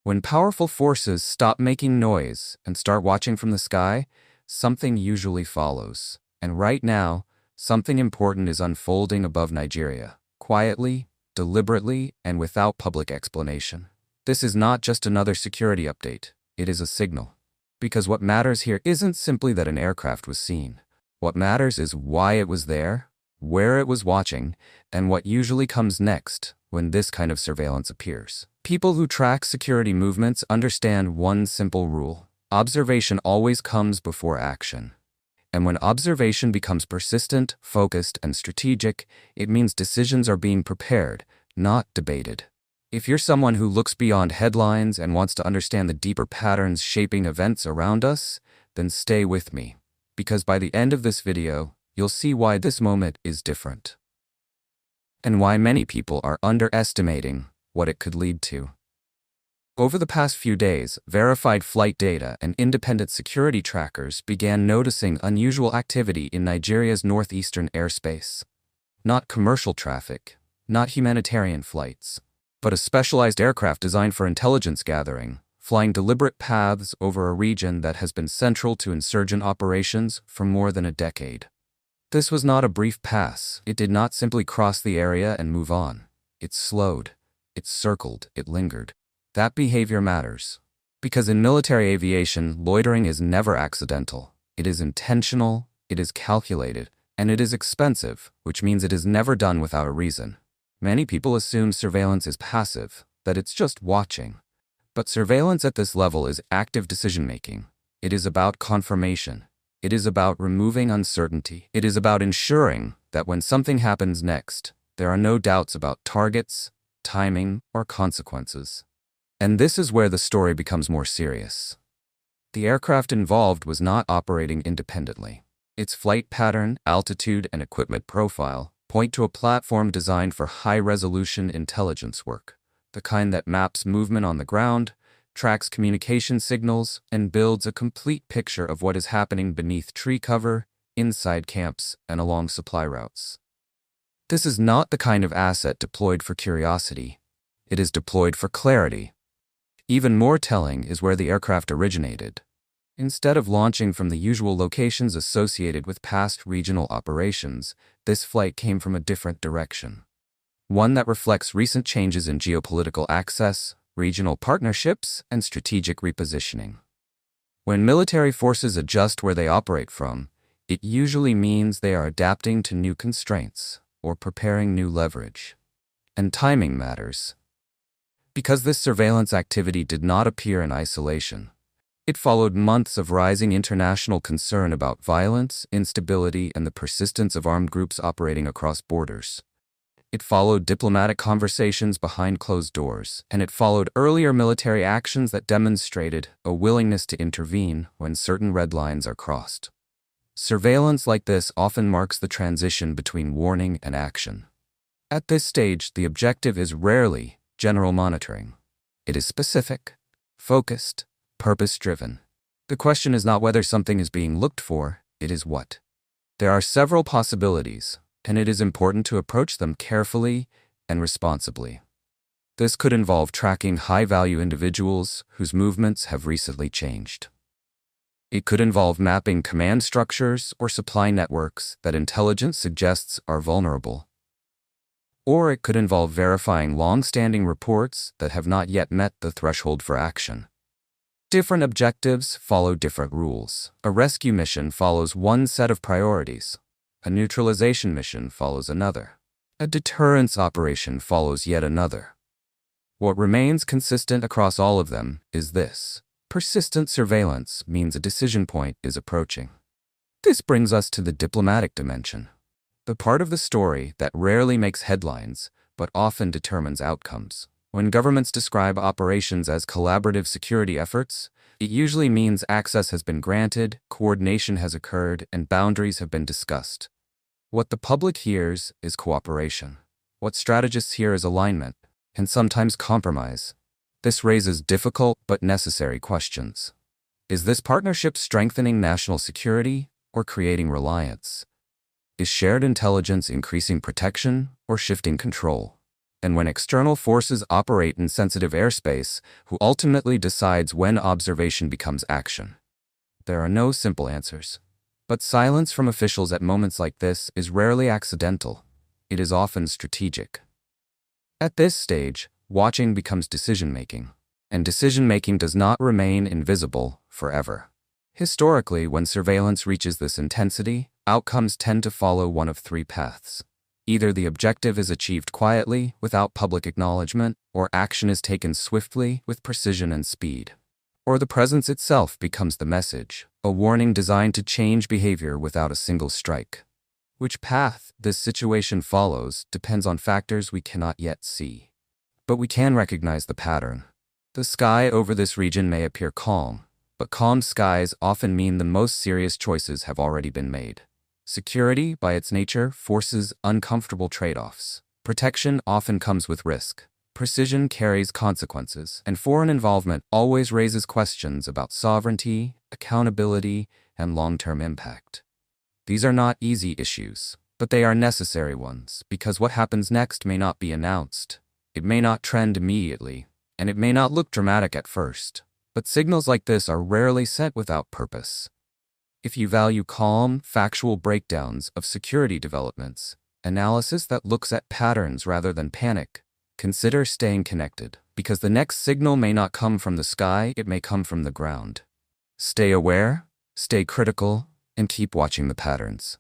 When powerful forces stop making noise and start watching from the sky, something usually follows. And right now, something important is unfolding above Nigeria, quietly, deliberately, and without public explanation. This is not just another security update, it is a signal. Because what matters here isn't simply that an aircraft was seen. What matters is why it was there, where it was watching, and what usually comes next when this kind of surveillance appears. People who track security movements understand one simple rule: observation always comes before action. And when observation becomes persistent, focused, and strategic, it means decisions are being prepared, not debated. If you're someone who looks beyond headlines and wants to understand the deeper patterns shaping events around us, then stay with me. Because by the end of this video, you'll see why this moment is different. And why many people are underestimating what it could lead to. Over the past few days, verified flight data and independent security trackers began noticing unusual activity in Nigeria's northeastern airspace. Not commercial traffic, not humanitarian flights, but a specialized aircraft designed for intelligence gathering, flying deliberate paths over a region that has been central to insurgent operations for more than a decade. This was not a brief pass. It did not simply cross the area and move on. It slowed, it circled, it lingered. That behavior matters. Because in military aviation, loitering is never accidental. It is intentional, it is calculated, and it is expensive, which means it is never done without a reason. Many people assume surveillance is passive, that it's just watching. But surveillance at this level is active decision-making. It is about confirmation. It is about removing uncertainty. It is about ensuring that when something happens next, there are no doubts about targets, timing, or consequences. And this is where the story becomes more serious. The aircraft involved was not operating independently. Its flight pattern, altitude, and equipment profile point to a platform designed for high-resolution intelligence work, the kind that maps movement on the ground, tracks communication signals, and builds a complete picture of what is happening beneath tree cover, inside camps, and along supply routes. This is not the kind of asset deployed for curiosity. It is deployed for clarity. Even more telling is where the aircraft originated. Instead of launching from the usual locations associated with past regional operations, this flight came from a different direction. One that reflects recent changes in geopolitical access, regional partnerships, and strategic repositioning. When military forces adjust where they operate from, it usually means they are adapting to new constraints or preparing new leverage. And timing matters. Because this surveillance activity did not appear in isolation, it followed months of rising international concern about violence, instability, and the persistence of armed groups operating across borders. It followed diplomatic conversations behind closed doors, and it followed earlier military actions that demonstrated a willingness to intervene when certain red lines are crossed. Surveillance like this often marks the transition between warning and action. At this stage, the objective is rarely general monitoring. It is specific, focused, purpose-driven. The question is not whether something is being looked for, it is what. There are several possibilities, and it is important to approach them carefully and responsibly. This could involve tracking high-value individuals whose movements have recently changed. It could involve mapping command structures or supply networks that intelligence suggests are vulnerable. Or it could involve verifying long-standing reports that have not yet met the threshold for action. Different objectives follow different rules. A rescue mission follows one set of priorities. A neutralization mission follows another. A deterrence operation follows yet another. What remains consistent across all of them is this: persistent surveillance means a decision point is approaching. This brings us to the diplomatic dimension, the part of the story that rarely makes headlines, but often determines outcomes. When governments describe operations as collaborative security efforts, it usually means access has been granted, coordination has occurred, and boundaries have been discussed. What the public hears is cooperation. What strategists hear is alignment, and sometimes compromise. This raises difficult but necessary questions. Is this partnership strengthening national security or creating reliance? Is shared intelligence increasing protection or shifting control? and when external forces operate in sensitive airspace, who ultimately decides when observation becomes action? There are no simple answers. But silence from officials at moments like this is rarely accidental. It is often strategic. At this stage, watching becomes decision-making, and decision-making does not remain invisible forever. Historically, when surveillance reaches this intensity, outcomes tend to follow one of three paths. Either the objective is achieved quietly, without public acknowledgement, or action is taken swiftly, with precision and speed. Or the presence itself becomes the message, a warning designed to change behavior without a single strike. Which path this situation follows depends on factors we cannot yet see. But we can recognize the pattern. The sky over this region may appear calm, but calm skies often mean the most serious choices have already been made. Security, by its nature, forces uncomfortable trade-offs. Protection often comes with risk. Precision carries consequences, and foreign involvement always raises questions about sovereignty, accountability, and long-term impact. These are not easy issues, but they are necessary ones, because what happens next may not be announced. It may not trend immediately, and it may not look dramatic at first, but signals like this are rarely sent without purpose. If you value calm, factual breakdowns of security developments, analysis that looks at patterns rather than panic, consider staying connected, because the next signal may not come from the sky, it may come from the ground. Stay aware, stay critical, and keep watching the patterns.